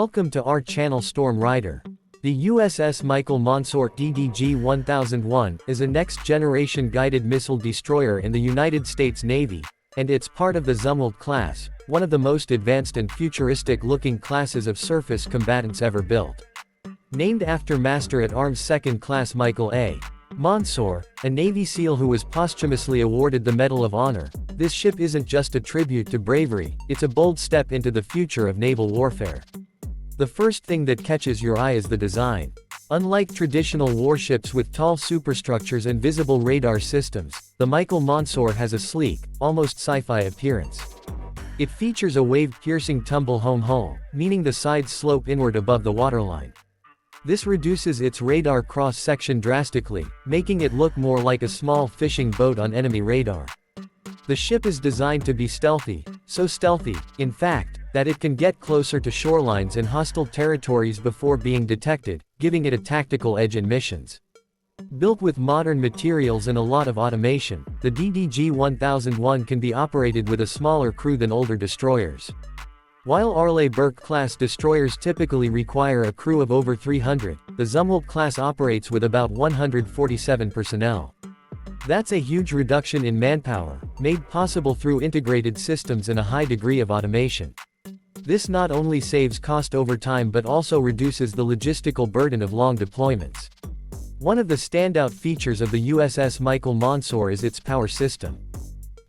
Welcome to our channel Storm Rider. The USS Michael Monsoor DDG-1001 is a next-generation guided missile destroyer in the United States Navy, and it's part of the Zumwalt-class, one of the most advanced and futuristic-looking classes of surface combatants ever built. Named after Master-at-Arms Second Class Michael A. Monsoor, a Navy SEAL who was posthumously awarded the Medal of Honor, this ship isn't just a tribute to bravery, it's a bold step into the future of naval warfare. The first thing that catches your eye is the design. Unlike traditional warships with tall superstructures and visible radar systems, the Michael Monsoor has a sleek, almost sci-fi appearance. It features a wave-piercing tumble-home hull, meaning the sides slope inward above the waterline. This reduces its radar cross-section drastically, making it look more like a small fishing boat on enemy radar. The ship is designed to be stealthy, so stealthy, in fact, that it can get closer to shorelines and hostile territories before being detected, giving it a tactical edge in missions. Built with modern materials and a lot of automation, the DDG-1001 can be operated with a smaller crew than older destroyers. While Arleigh-Burke-class destroyers typically require a crew of over 300, the Zumwalt-class operates with about 147 personnel. That's a huge reduction in manpower, made possible through integrated systems and a high degree of automation. This not only saves cost over time but also reduces the logistical burden of long deployments. One of the standout features of the USS Michael Monsoor is its power system.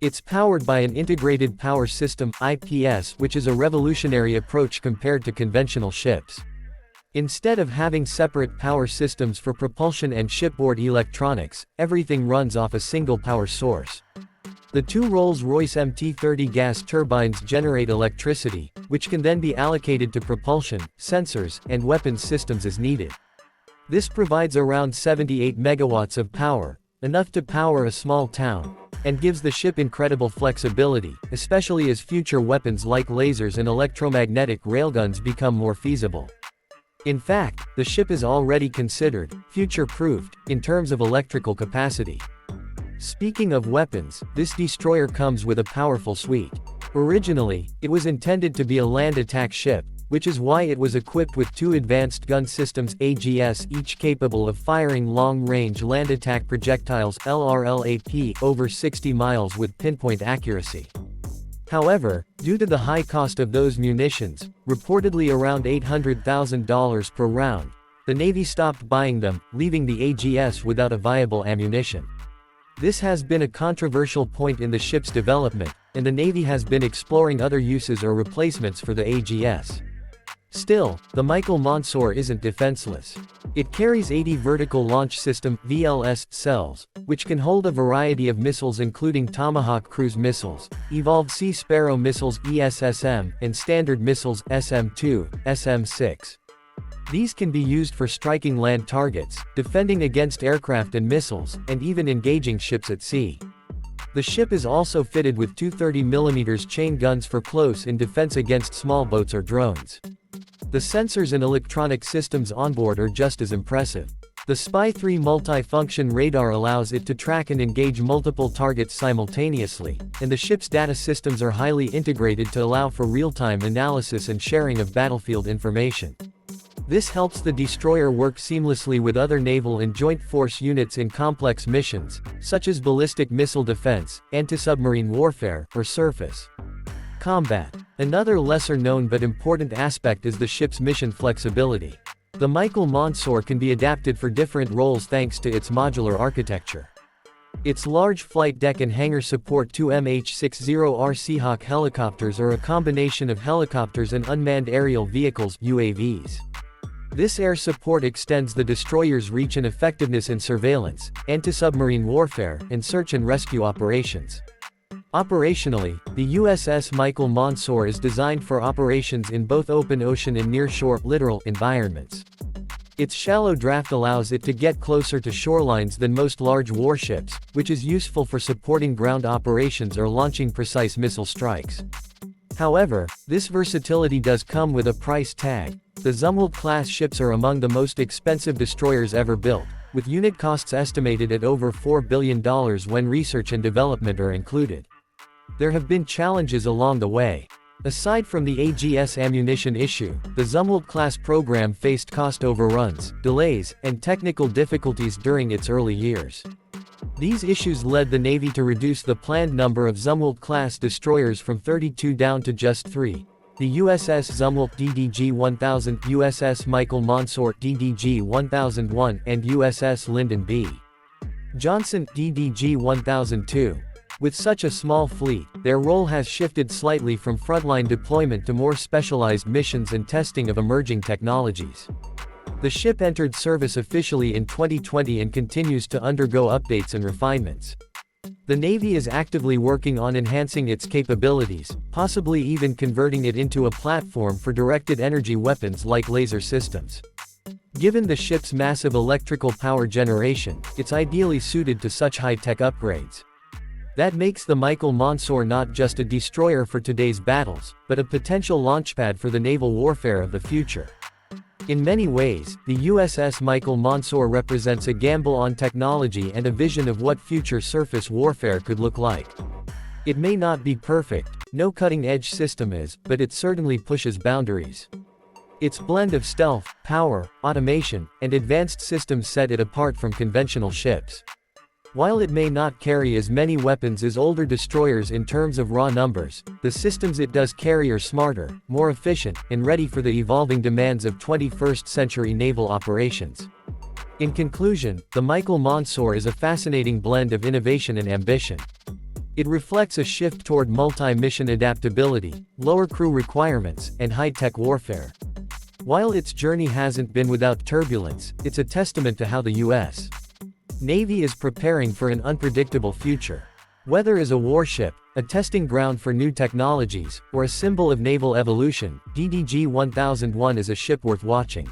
It's powered by an integrated power system (IPS), which is a revolutionary approach compared to conventional ships. Instead of having separate power systems for propulsion and shipboard electronics, everything runs off a single power source. The two Rolls-Royce MT-30 gas turbines generate electricity, which can then be allocated to propulsion, sensors, and weapons systems as needed. This provides around 78 megawatts of power, enough to power a small town, and gives the ship incredible flexibility, especially as future weapons like lasers and electromagnetic railguns become more feasible. In fact, the ship is already considered future-proofed in terms of electrical capacity. Speaking of weapons, this destroyer comes with a powerful suite. Originally, it was intended to be a land attack ship, which is why it was equipped with two advanced gun systems AGS, each capable of firing long-range land attack projectiles LRLAP over 60 miles with pinpoint accuracy. However, due to the high cost of those munitions, reportedly around $800,000 per round, the Navy stopped buying them, leaving the AGS without a viable ammunition. This has been a controversial point in the ship's development, and the Navy has been exploring other uses or replacements for the AGS. Still, the Michael Monsoor isn't defenseless. It carries 80 Vertical Launch System (VLS) cells, which can hold a variety of missiles including Tomahawk cruise missiles, Evolved Sea Sparrow missiles ESSM, and Standard missiles SM-2, SM-6. These can be used for striking land targets, defending against aircraft and missiles, and even engaging ships at sea. The ship is also fitted with two 30mm chain guns for close-in defense against small boats or drones. The sensors and electronic systems onboard are just as impressive. The Spy-3 multi-function radar allows it to track and engage multiple targets simultaneously, and the ship's data systems are highly integrated to allow for real-time analysis and sharing of battlefield information. This helps the destroyer work seamlessly with other naval and joint force units in complex missions, such as ballistic missile defense, anti-submarine warfare, or surface combat. Another lesser-known but important aspect is the ship's mission flexibility. The Michael Monsoor can be adapted for different roles thanks to its modular architecture. Its large flight deck and hangar support two MH-60R Seahawk helicopters or a combination of helicopters and unmanned aerial vehicles (UAVs). This air support extends the destroyer's reach and effectiveness in surveillance, anti-submarine warfare, and search and rescue operations. Operationally, the USS Michael Monsoor is designed for operations in both open ocean and nearshore littoral environments. Its shallow draft allows it to get closer to shorelines than most large warships, which is useful for supporting ground operations or launching precise missile strikes. However, this versatility does come with a price tag. The Zumwalt-class ships are among the most expensive destroyers ever built, with unit costs estimated at over $4 billion when research and development are included. There have been challenges along the way. Aside from the AGS ammunition issue, the Zumwalt-class program faced cost overruns, delays, and technical difficulties during its early years. These issues led the Navy to reduce the planned number of Zumwalt-class destroyers from 32 down to just 3. The USS Zumwalt DDG-1000, USS Michael Monsoor DDG-1001, and USS Lyndon B. Johnson DDG-1002. With such a small fleet, their role has shifted slightly from frontline deployment to more specialized missions and testing of emerging technologies. The ship entered service officially in 2020 and continues to undergo updates and refinements. The Navy is actively working on enhancing its capabilities, possibly even converting it into a platform for directed energy weapons like laser systems. Given the ship's massive electrical power generation, it's ideally suited to such high-tech upgrades. That makes the Michael Monsoor not just a destroyer for today's battles, but a potential launchpad for the naval warfare of the future. In many ways, the USS Michael Monsoor represents a gamble on technology and a vision of what future surface warfare could look like. It may not be perfect, no cutting-edge system is, but it certainly pushes boundaries. Its blend of stealth, power, automation, and advanced systems set it apart from conventional ships. While it may not carry as many weapons as older destroyers in terms of raw numbers, the systems it does carry are smarter, more efficient, and ready for the evolving demands of 21st-century naval operations. In conclusion, the Michael Monsoor is a fascinating blend of innovation and ambition. It reflects a shift toward multi-mission adaptability, lower crew requirements, and high-tech warfare. While its journey hasn't been without turbulence, it's a testament to how the U.S. Navy is preparing for an unpredictable future. Whether as a warship, a testing ground for new technologies, or a symbol of naval evolution, DDG-1001 is a ship worth watching.